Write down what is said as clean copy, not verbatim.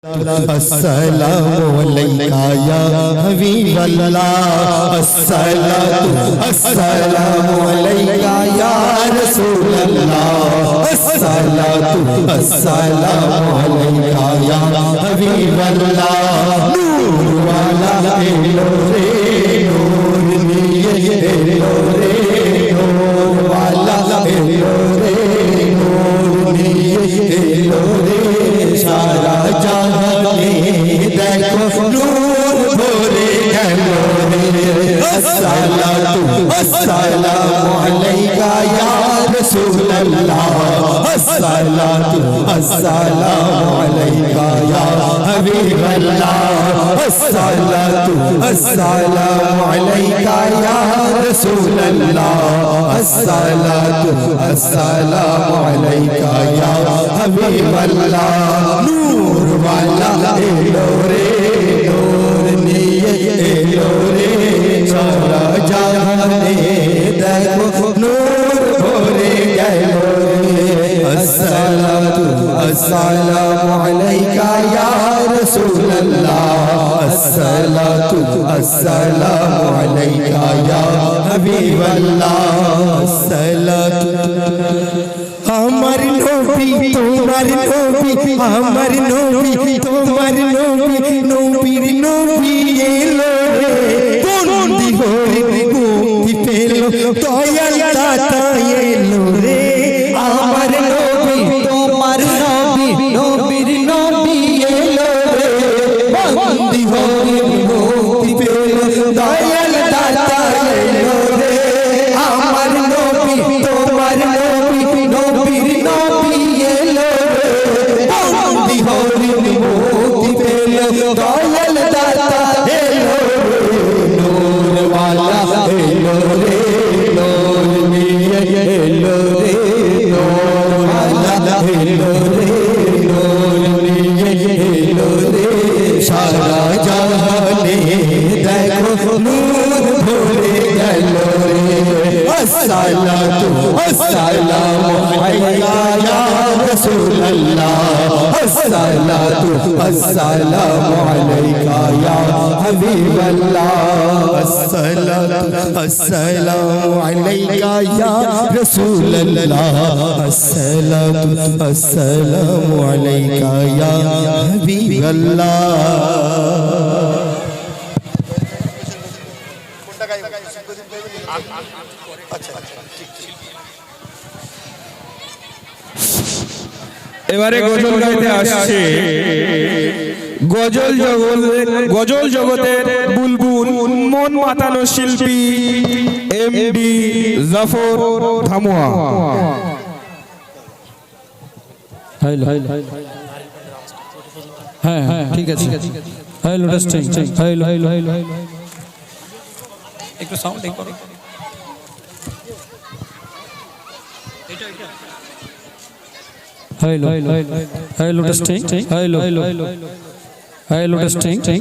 अस्सलामु अलैका या हबीबल्लाह अस्सलामु अलैका या रसूलल्लाह अस्सलामु अलैका या हबीबल्लाह नूर वाला एलो रे नूर लिए एलो रे नूर वाला एलो रे नूर लिए एलो रे सारा देखो नूर भोरे गलो रे अस्सलामु अलैका या रसूलल्लाह अस्सलामु अलैका या हबीबल्लाह अस्सलामु अलैका या रसूलल्लाह अस्सलामु अलैका या हबीबल्लाह नूर वाला एलो रे नूर लिए एलो रे सारा जहाने देखो नूर भोरे गलो रे अस्सलामु अलैका या रसूलल्लाह अस्सलामु अलैका या हबीबल्लाह আমার নবী তোমার নবী আমার নবী তোমার নবী নবীর নবী এলো রে বন্দি হয়ে মুক্তি পেল দয়াল দাতা এলো রে আমার নবী তোমার নবী নবীর নবী এলো রে বন্দি হয়ে মুক্তি পেল দয়াল দাতা এলো রে আমার নবী তোমার নবী নবীর নবী এলো রে বন্দি হয়ে মুক্তি পেল দয়াল দাতা এলো রে নূর ওয়ালা এলো রে নূর নিয়ে এলো রে নূর ওয়ালা এলো রে নূর নিয়ে এলো রে সারা জাহানে দেখো নূর ভরে গেল রে अस्सलामु अलैका या रसूलल्लाह अस्सलामु अलैका या हबीबल्लाह अस्सलामु अलैका या रसूलल्लाह अस्सलामु अलैका या हबीबल्लाह এবারে গজল গাইতে আসছে গজল জগতের বুলবুল মন মাতানো শিল্পী এমডি জাফর ধামুয়া। হ্যাঁ হ্যাঁ ঠিক আছে হ্যালো টেস্টিং হ্যালো একটু সাউন্ড এই করো hello testing hello testing